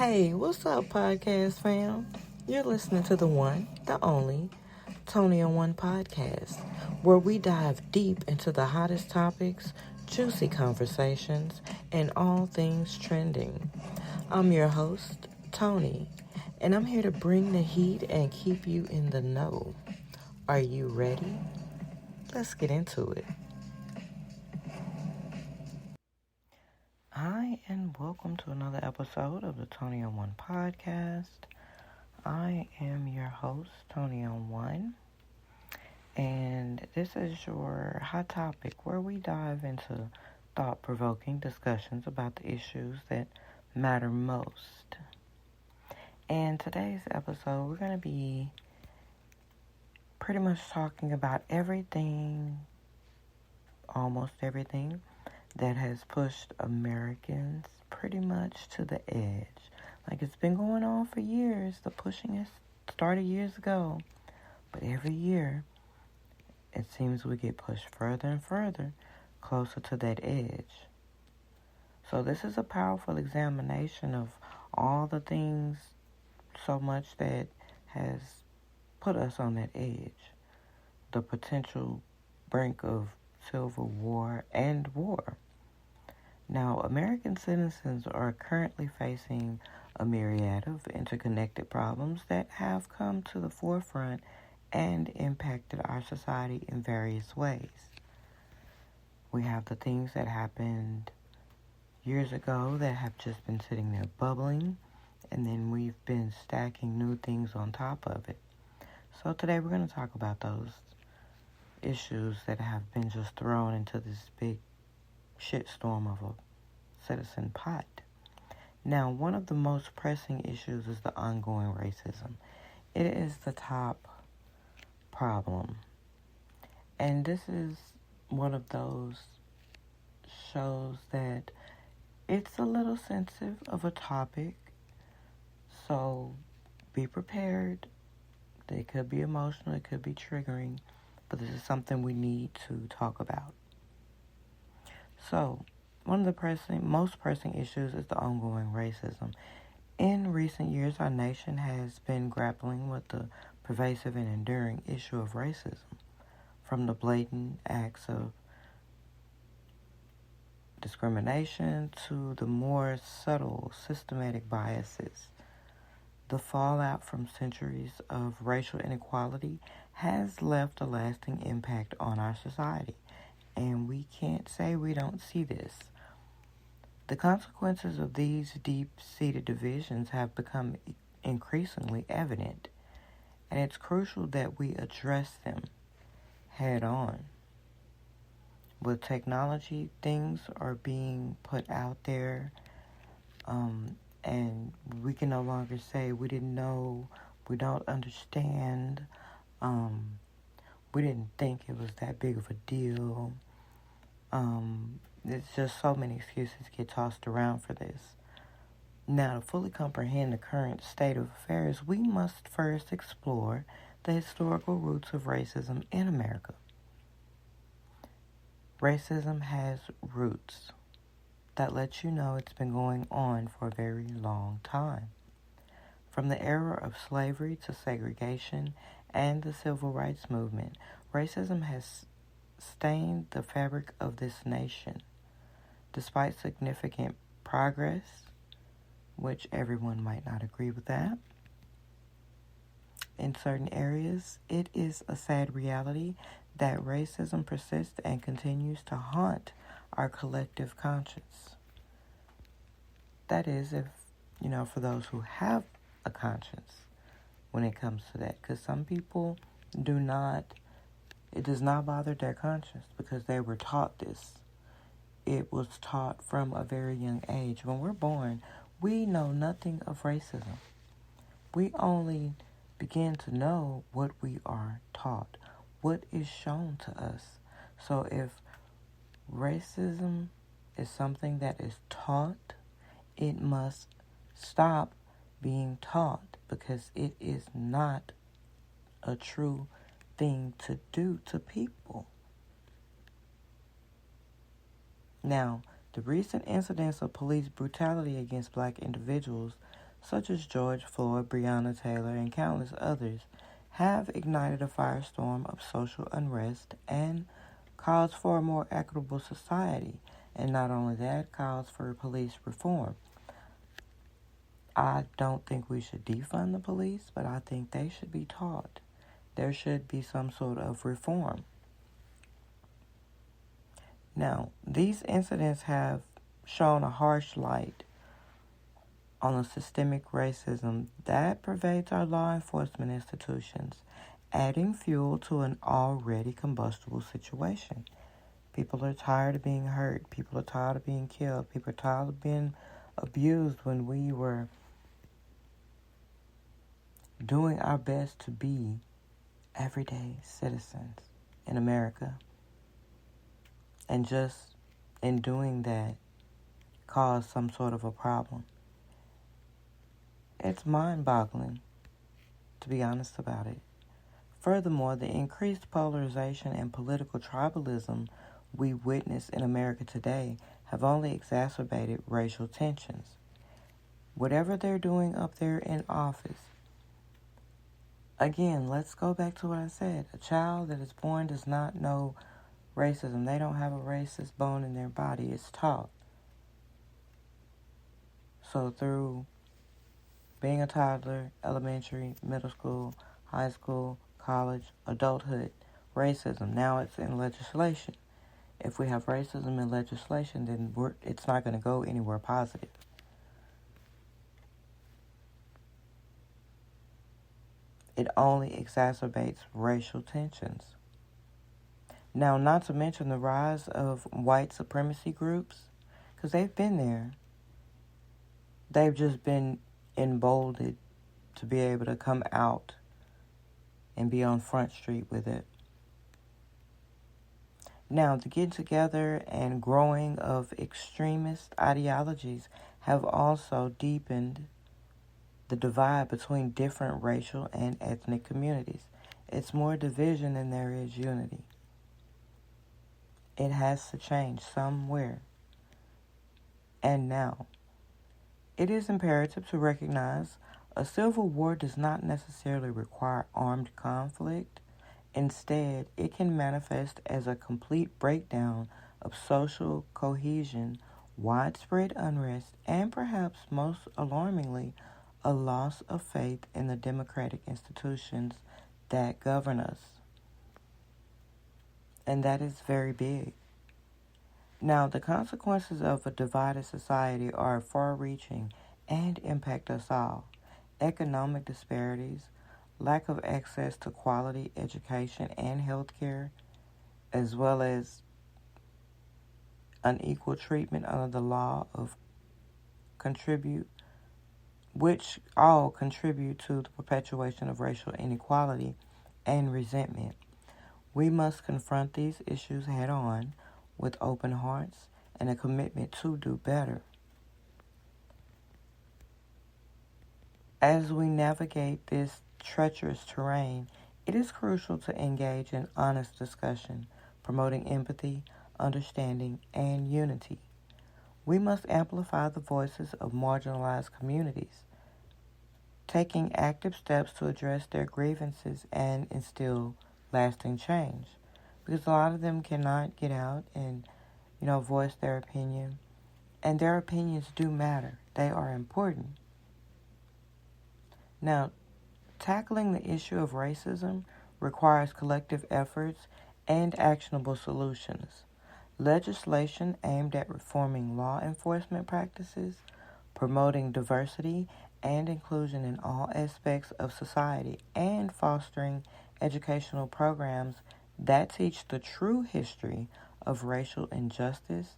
Hey, what's up, podcast fam? You're listening to the one, the only, Toni On One Podcast, where we dive deep into the hottest topics, juicy conversations, and all things trending. I'm your host, Toni, and I'm here to bring the heat and keep you in the know. Are you ready? Let's get into it. Hi, and welcome to another episode of the Toni On One Podcast. I am your host, Toni On One, and this is your hot topic where we dive into thought-provoking discussions about the issues that matter most. And today's episode, we're going to be pretty much talking about everything, almost everything, that has pushed Americans pretty much to the edge. Like, it's been going on for years. The pushing has started years ago. But every year, it seems we get pushed further and further closer to that edge. So this is a powerful examination of all the things so much that has put us on that edge. The potential brink of civil war and war. Now, American citizens are currently facing a myriad of interconnected problems that have come to the forefront and impacted our society in various ways. We have the things that happened years ago that have just been sitting there bubbling, and then we've been stacking new things on top of it. So today we're going to talk about those issues that have been just thrown into this big shitstorm of a citizen pot. Now, one of the most pressing issues is the ongoing racism. It is the top problem. And this is one of those shows that it's a little sensitive of a topic. So be prepared. It could be emotional, it could be triggering, but this is something we need to talk about. So, one of the most pressing issues is the ongoing racism. In recent years, our nation has been grappling with the pervasive and enduring issue of racism, from the blatant acts of discrimination to the more subtle, systematic biases. The fallout from centuries of racial inequality has left a lasting impact on our society, and we can't say we don't see this. The consequences of these deep-seated divisions have become increasingly evident, and it's crucial that we address them head on. With technology, things are being put out there, and we can no longer say we didn't know, we don't understand, we didn't think it was that big of a deal. It's just so many excuses get tossed around for this. Now, to fully comprehend the current state of affairs, we must first explore the historical roots of racism in America. Racism has roots that let you know it's been going on for a very long time. From the era of slavery to segregation and the civil rights movement, racism has stained the fabric of this nation. Despite significant progress, which everyone might not agree with that, in certain areas, it is a sad reality that racism persists and continues to haunt our collective conscience. That is, if, for those who have a conscience when it comes to that. Because some people it does not bother their conscience because they were taught this. It was taught from a very young age. When we're born, we know nothing of racism. We only begin to know what we are taught, what is shown to us. So if racism is something that is taught, it must stop being taught because it is not a true thing to do to people. Now, the recent incidents of police brutality against black individuals such as George Floyd, Breonna Taylor, and countless others, have ignited a firestorm of social unrest and calls for a more equitable society. And not only that, calls for police reform. I don't think we should defund the police, but I think they should be taught. There should be some sort of reform. Now, these incidents have shown a harsh light on the systemic racism that pervades our law enforcement institutions, adding fuel to an already combustible situation. People are tired of being hurt. People are tired of being killed. People are tired of being abused when we were doing our best to be everyday citizens in America. And just in doing that, cause some sort of a problem. It's mind-boggling, to be honest about it. Furthermore, the increased polarization and political tribalism we witness in America today have only exacerbated racial tensions. Whatever they're doing up there in office, again, let's go back to what I said. A child that is born does not know racism. They don't have a racist bone in their body. It's taught. So through being a toddler, elementary, middle school, high school, college, adulthood, racism, now it's in legislation. If we have racism in legislation, then it's not going to go anywhere positive. It only exacerbates racial tensions. Now, not to mention the rise of white supremacy groups, because they've been there. They've just been emboldened to be able to come out and be on Front Street with it. Now, the getting together and growing of extremist ideologies have also deepened the divide between different racial and ethnic communities. It's more division than there is unity. It has to change somewhere. And now, it is imperative to recognize a civil war does not necessarily require armed conflict. Instead, it can manifest as a complete breakdown of social cohesion, widespread unrest, and perhaps most alarmingly, a loss of faith in the democratic institutions that govern us. And that is very big. Now, the consequences of a divided society are far-reaching and impact us all. Economic disparities, lack of access to quality education and health care, as well as unequal treatment under the law which all contribute to the perpetuation of racial inequality and resentment. We must confront these issues head-on with open hearts and a commitment to do better. As we navigate this treacherous terrain, it is crucial to engage in honest discussion, promoting empathy, understanding, and unity. We must amplify the voices of marginalized communities, taking active steps to address their grievances and instill lasting change. Because a lot of them cannot get out and, voice their opinion. And their opinions do matter. They are important. Now, tackling the issue of racism requires collective efforts and actionable solutions. Legislation aimed at reforming law enforcement practices, promoting diversity and inclusion in all aspects of society, and fostering educational programs that teach the true history of racial injustice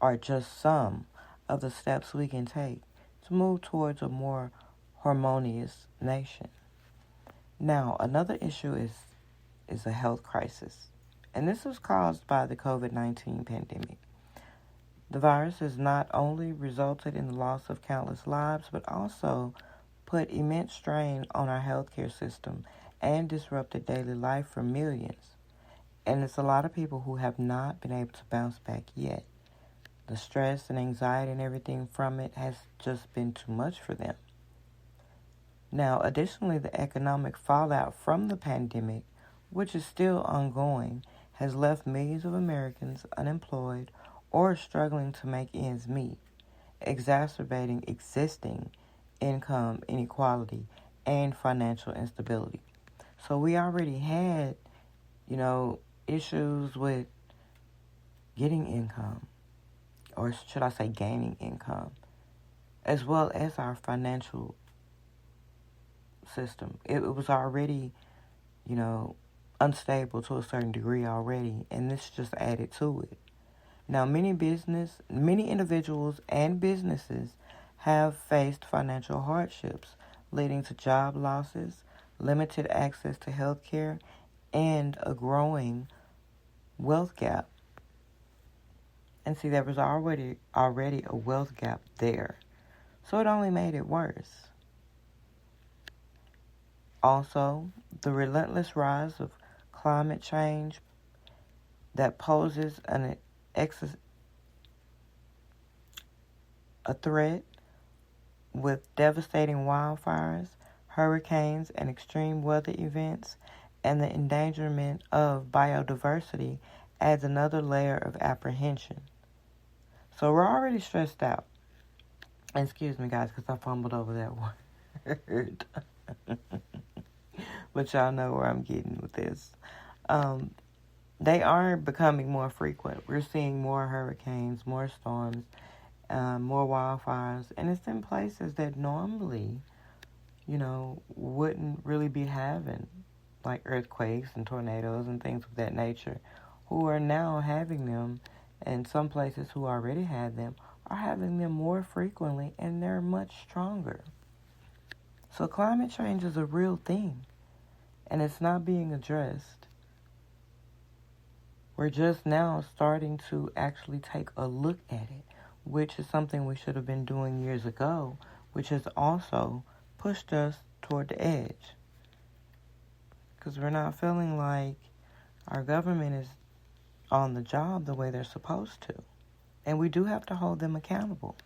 are just some of the steps we can take to move towards a more harmonious nation. Now, another issue is a health crisis, and this was caused by the COVID-19 pandemic. The virus has not only resulted in the loss of countless lives, but also put immense strain on our healthcare system and disrupted daily life for millions. And it's a lot of people who have not been able to bounce back yet. The stress and anxiety and everything from it has just been too much for them. Now, additionally, the economic fallout from the pandemic, which is still ongoing, has left millions of Americans unemployed or struggling to make ends meet, exacerbating existing income inequality and financial instability. So we already had, issues with getting income, or should I say gaining income, as well as our financial system. It was already, unstable to a certain degree already, and this just added to it. Now, many individuals and businesses have faced financial hardships, leading to job losses, limited access to health care, and a growing wealth gap. And see, there was already a wealth gap there. So it only made it worse. Also, the relentless rise of climate change that poses a threat with devastating wildfires, hurricanes, and extreme weather events, and the endangerment of biodiversity adds another layer of apprehension. So we're already stressed out. And excuse me, guys, because I fumbled over that word. But y'all know where I'm getting with this. They are becoming more frequent. We're seeing more hurricanes, more storms, more wildfires. And it's in places that normally, wouldn't really be having, like earthquakes and tornadoes and things of that nature, who are now having them. And some places who already had them are having them more frequently, and they're much stronger. So climate change is a real thing, and it's not being addressed. We're just now starting to actually take a look at it, which is something we should have been doing years ago, which has also pushed us toward the edge. Because we're not feeling like our government is on the job the way they're supposed to. And we do have to hold them accountable.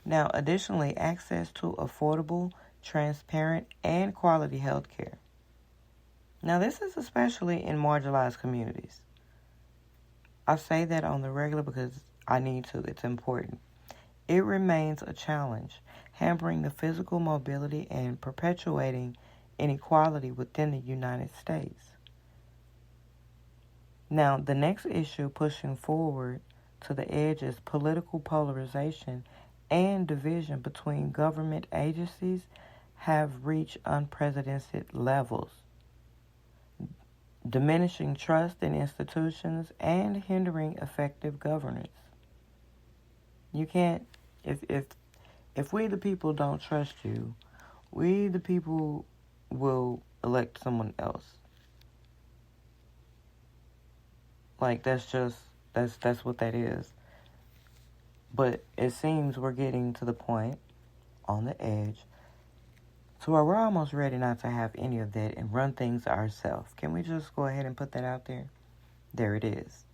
Now, additionally, access to affordable, transparent, and quality health care. Now, this is especially in marginalized communities. I say that on the regular because I need to. It's important. It remains a challenge, hampering the physical mobility and perpetuating inequality within the United States. Now, the next issue pushing forward to the edge is political polarization and division between government agencies have reached unprecedented levels, diminishing trust in institutions and hindering effective governance. You can't, if we the people don't trust you, we the people will elect someone else. Like, that's what that is. But it seems we're getting to the point, on the edge, to where we're almost ready not to have any of that and run things ourselves. Can we just go ahead and put that out there? There it is.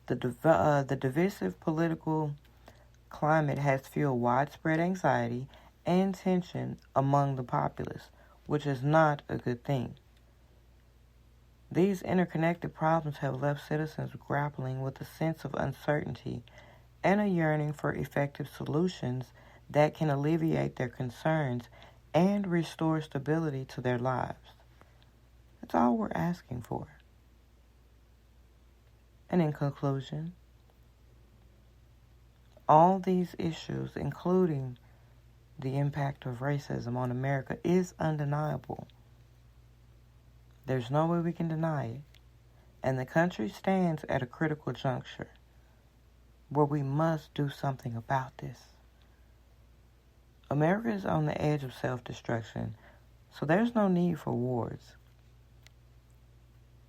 The divisive political climate has fueled widespread anxiety and tension among the populace, which is not a good thing. These interconnected problems have left citizens grappling with a sense of uncertainty and a yearning for effective solutions that can alleviate their concerns and restore stability to their lives. That's all we're asking for. And in conclusion, all these issues, including the impact of racism on America, is undeniable. There's no way we can deny it. And the country stands at a critical juncture where we must do something about this. America is on the edge of self-destruction, so there's no need for wars.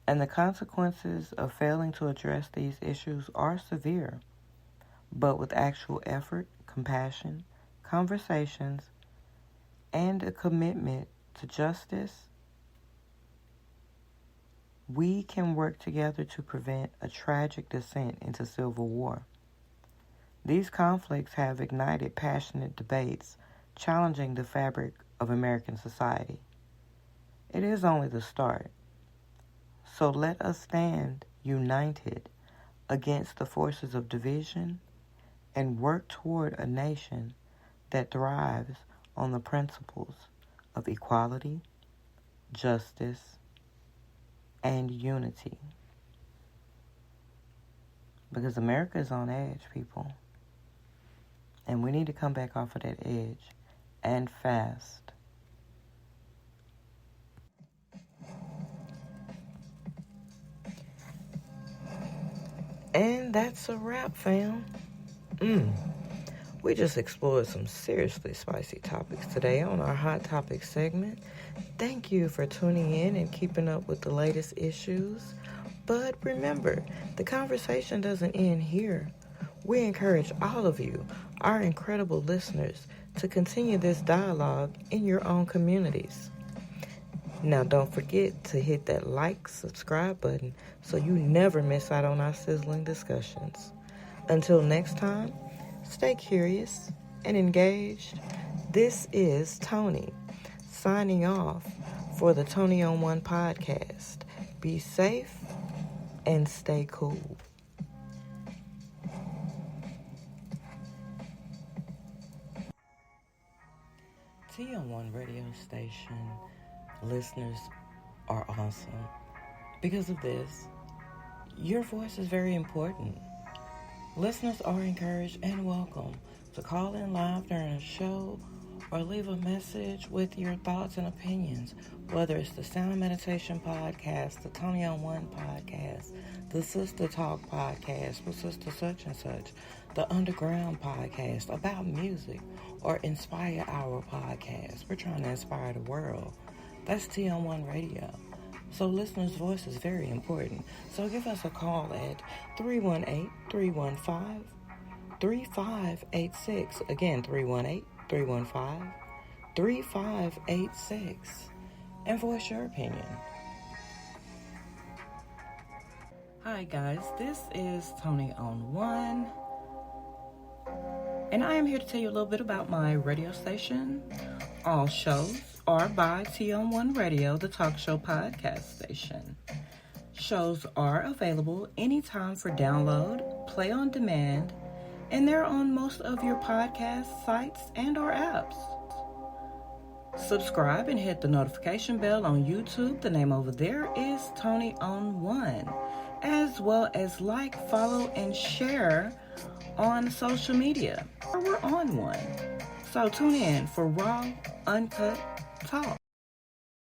And the consequences of failing to address these issues are severe. But with actual effort, compassion, conversations, and a commitment to justice, we can work together to prevent a tragic descent into civil war. These conflicts have ignited passionate debates challenging the fabric of American society. It is only the start. So let us stand united against the forces of division and work toward a nation that thrives on the principles of equality, justice, and unity. Because America is on edge, people. And we need to come back off of that edge, and fast. And that's a wrap, fam. We just explored some seriously spicy topics today on our Hot Topics segment. Thank you for tuning in and keeping up with the latest issues. But remember, the conversation doesn't end here. We encourage all of you, our incredible listeners, to continue this dialogue in your own communities. Now, don't forget to hit that like, subscribe button so you never miss out on our sizzling discussions. Until next time, stay curious and engaged. This is Toni, signing off for the Toni On One Podcast. Be safe and stay cool. Toni On One radio station listeners are awesome. Because of this, your voice is very important. Listeners are encouraged and welcome to call in live during a show or leave a message with your thoughts and opinions, whether it's the Sound Meditation Podcast, the Toni On One Podcast, the Sister Talk Podcast with Sister Such and Such, the Underground Podcast about music, or Inspire Our Podcast. We're trying to inspire the world. That's Toni On One Radio. So listeners' voice is very important. So give us a call at 318-315-3586. Again, 318-315-3586. And voice your opinion. Hi guys, this is Toni On One. And I am here to tell you a little bit about my radio station. All shows are by Toni On One Radio, the talk show podcast station. Shows are available anytime for download, play on demand, and they're on most of your podcast sites and or apps. Subscribe and hit the notification bell on YouTube. The name over there is Toni On One, as well as like, follow, and share on social media. We're on one. So tune in for raw, uncut talk.